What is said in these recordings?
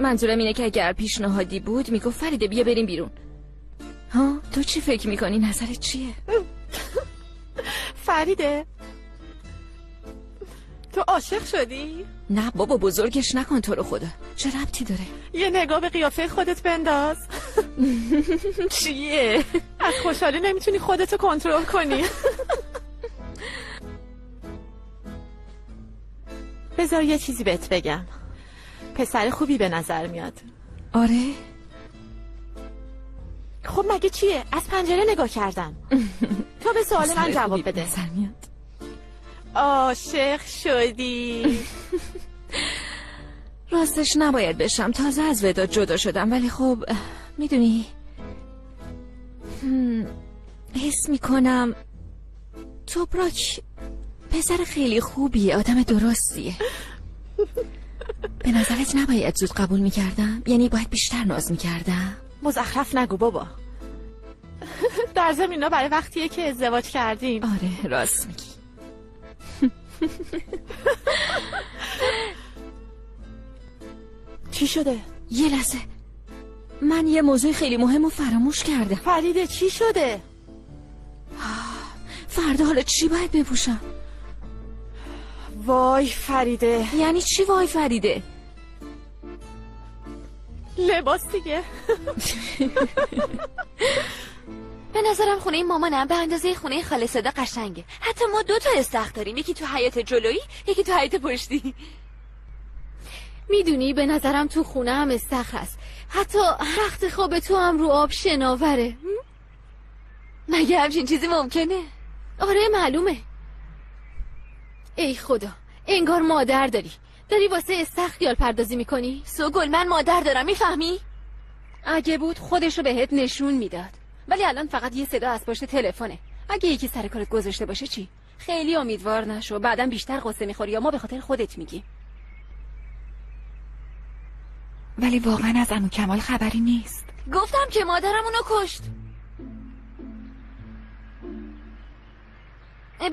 منظورم اینه که اگر پیشنهادی بود میگفت فریده بیا بریم بیرون. ها تو چی فکر میکنی؟ نظرت چیه؟ فریده تو عاشق شدی؟ نه بابا بزرگش نکن تو رو خدا. چه ربطی داره؟ یه نگاه به قیافه خودت بنداز. چیه؟ از خوشحالی نمیتونی خودتو کنترل کنی. بذار یه چیزی بهت بگم. پسر خوبی به نظر میاد. آره؟ خب مگه چیه؟ از پنجره نگاه کردم. تو به سوال من جواب بده. نظر میاد. عاشق شدی؟ راستش نباید بشم، تازه از وداد جدا شدم، ولی خب میدونی حس میکنم توبراک پسر خیلی خوبیه، آدم درستیه. به نظرت نباید زود قبول میکردم؟ یعنی باید بیشتر ناز میکردم؟ مزخرف نگو بابا. در ضمن اینا برای وقتیه که ازدواج کردیم. آره راست میگی. چی شده؟ یه لحظه، من یه موضوع خیلی مهم رو فراموش کردم. فریده چی شده؟ فردا حالا چی باید بپوشم؟ وای فریده. یعنی چی وای فریده؟ لباس دیگه. به نظرم خونه این مامانم به اندازه خونه خاله صدا قشنگه. حتی ما 2 تا استخر داریم، یکی تو حیاط جلویی یکی تو حیاط پشتی. میدونی به نظرم تو خونه هم استخر هست. حتی رخت خواب تو هم رو آب شناوره. مگه همچین چیزی ممکنه؟ آره معلومه. ای خدا، انگار مادر داری واسه استخر خیال پردازی میکنی؟ سوگل من مادر دارم، میفهمی؟ اگه بود خودشو بهت نشون میداد، ولی الان فقط یه صدا از پشت تلفنه. اگه یکی سر کارت گذاشته باشه چی؟ خیلی امیدوار نشو، بعدم بیشتر قصه میخوری یا ما به خاطر خودت میگیم. ولی واقعا از عمو کمال خبری نیست. گفتم که مادرم اونو کشت.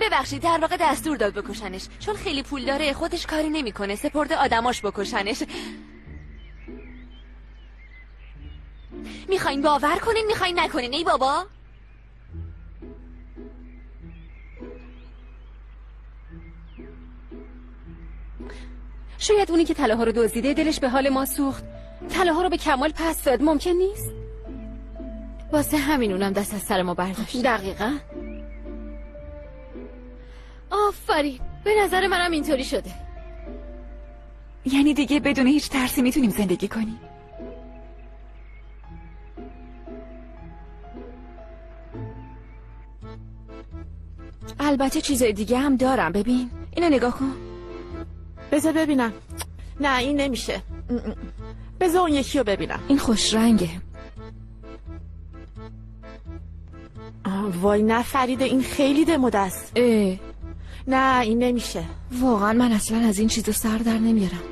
ببخشید، در واقع دستور داد بکشنش، چون خیلی پول داره خودش کاری نمیکنه، سپرده آدماش بکشنش. میخواین باور کنین میخواین نکنین؟ ای بابا شاید اونی که طلاها رو دزدیده دلش به حال ما سوخت، طلاها رو به کمال پس داد. ممکن نیست؟ واسه همین اونم دست از سر ما برداشت. دقیقاً. آفرین، به نظر منم اینطوری شده. یعنی دیگه بدون هیچ ترسی میتونیم زندگی کنیم؟ البته چیزای دیگه هم دارم. ببین اینو نگاه کن. بذار ببینم. نه این نمیشه. بذار اون یکی رو ببینم. این خوش رنگه. وای نه فریده، این خیلی دموده است. نه این نمیشه. واقعا من اصلا از این چیزا سر در نمیارم.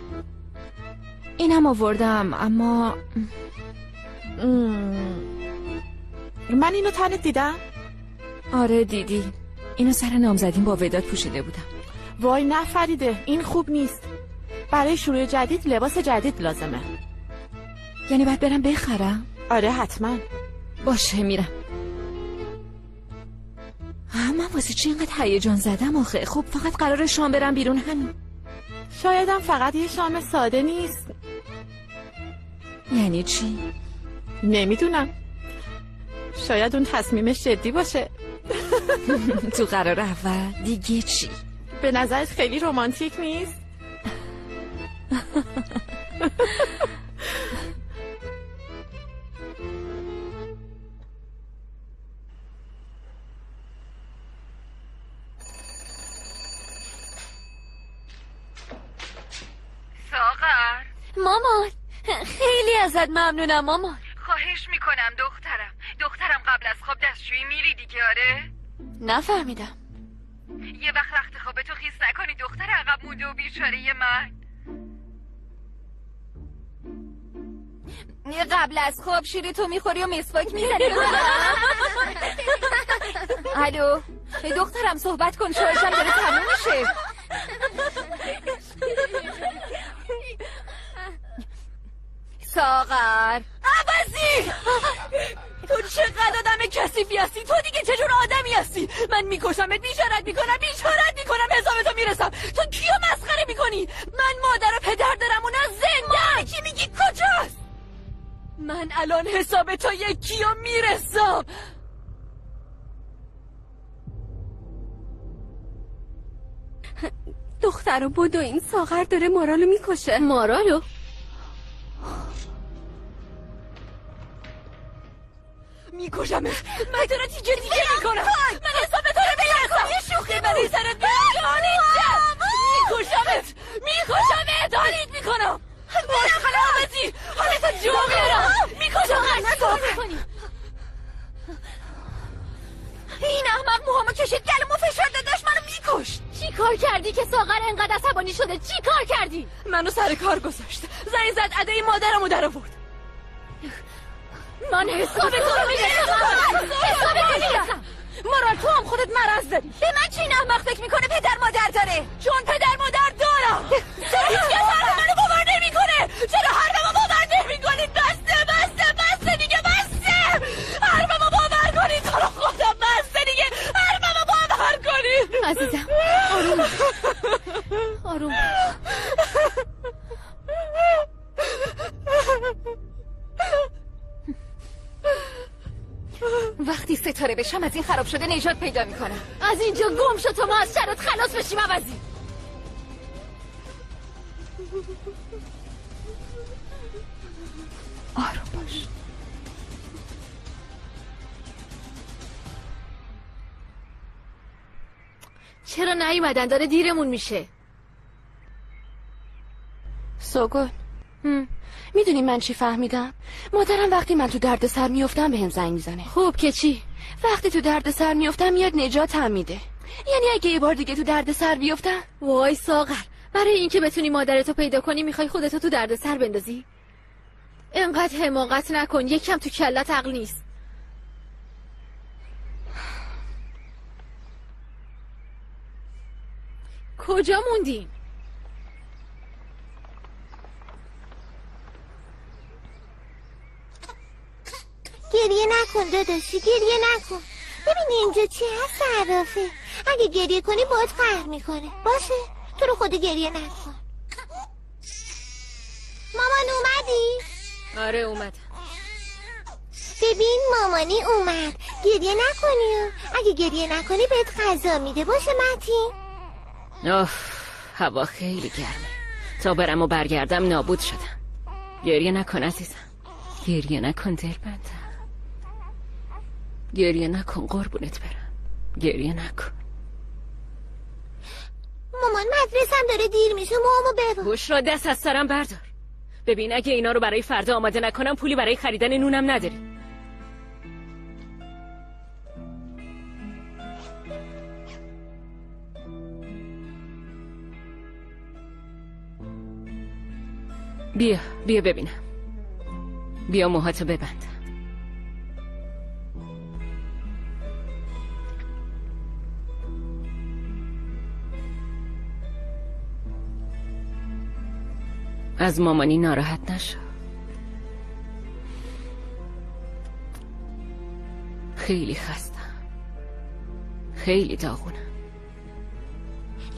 اینم آوردم اما من اینو تنت دیدم؟ آره دیدی. اینو سر نامزدین با وداد پوشیده بودم. وای نه فریده، این خوب نیست. برای شروع جدید لباس جدید لازمه. یعنی باید برم بخرم؟ آره حتما. باشه میرم. من واسه چی اینقدر هیجان زدم آخه؟ خب فقط قراره شام برم بیرون همین. شایدم فقط یه شام ساده نیست. یعنی چی؟ نمیدونم، شاید اون تصمیمش جدی باشه. تو قرار اول دیگه چی؟ به نظرت خیلی رمانتیک نیست؟ ساغر مامان خیلی ازت ممنونم مامان. خواهش میکنم دخترم قبل از خواب دستشویی میری دیگه؟ آره نفهمیدم. یه وقت رخت خوابتو خیس نکنی دختر عقب مونده و بیچاره من. قبل از خواب شیری تو میخوری و مسواک میزنی. الو دخترم صحبت کن، شوهرشم داره تموم میشه. ساغر عوضی تو چقدر آدم کثیفی هستی؟ تو دیگه چجور آدمی هستی؟ من میکشمت، بیچارت میکنم حسابتو میرسم. تو کیو مسخره میکنی؟ من مادر و پدر دارم و نه زنده. کی میگی کجاست؟ من الان حساب تو یکیو میرسم. دخترو بدو، این ساغر داره مارالو میکشه. مارالو؟ میکشمت. من تو رو تیکه میکنم. من حساب تو رو میرسم. یه شوخی برای سرت میکشمت. دارید میکنم. مشخله آمدی. حالت جو میرم. میکشمت. این احمق موهامو کشید، گلومو فشار داشت منو میکشت. چی کار کردی که ساغر انقدر عصبانی شده؟ چی کار کردی؟ منو سر کار گذاشت، زنگ زد ادای مادرمو در آورد. من حساب تو رو میرسم. مارال تو هم خودت مرض داری. به من چه این احمق فکر میکنه پدر مادر داره؟ چون پدر مادر دارم. هیچ کس حرفمو باور نمیکنه. چرا حرفمو باور نمیکنید؟ بسته دیگه بسته. حرفمو باور کنید تو رو خدا، بسته دیگه. حرفمو باور کنید. عزیزم آروم. وقتی ستاره بشم از این خراب شده نجات پیدا میکنم. از اینجا گم شو تا ما از شرط خلاص بشیم. عوضی آروم باش. چرا نیومدن؟ داره دیرمون میشه. سوگل میدونی من چی فهمیدم؟ مادرم وقتی من تو درد سر میافتم بهم زنگ میزنه. خوب که چی؟ وقتی تو درد سر میافتم میاد نجاتم میده. یعنی اگه یه بار دیگه تو درد سر بیافتم. وای ساغر، برای اینکه بتونی مادرتو پیدا کنی میخوای خودتو تو درد سر بندازی؟ انقدر حماقت نکن، یکم تو کلت عقل نیست. کجا موندیم؟ گریه نکن داداشی، گریه نکن. ببینی اینجا چی هست صرافه. اگه گریه کنی باید قهر میکنه. باشه تو رو خود گریه نکن. مامان اومدی؟ آره اومد. ببین مامانی اومد. گریه نکنی. اگه گریه نکنی بهت غذا میده. باشه متین؟ هوا خیلی گرمه. تا برم و برگردم نابود شدم. گریه نکن عزیزم، گریه نکن دلبندم، گریه نکن قربونت برم، گریه نکن. مامان مدرسم داره دیر میشه، موامو ببر. بشرا دست از سرم بردار. ببین اگه اینا رو برای فردا آماده نکنم پولی برای خریدن نونم نداری. بیا ببینم. بیا موهاتو ببند. از مامانی ناراحت نشو. خیلی خستم، خیلی داغونم.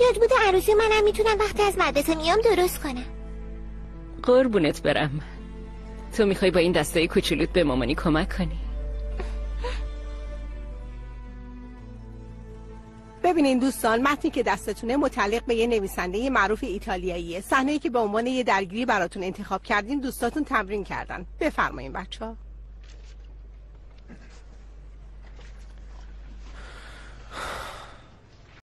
یاد بوده عروسی منم میتونم وقتی از مدرسه میام درست کنم. قربونت برم. تو میخوای با این دستای کوچولوت به مامانی کمک کنی؟ ببینین دوستان، متنی که دستتونه متعلق به یه نویسنده معروف ایتالیاییه. صحنه‌ای که به عنوان یه درگیری براتون انتخاب کردیم دوستاتون تمرین کردن. بفرمایین بچه‌ها.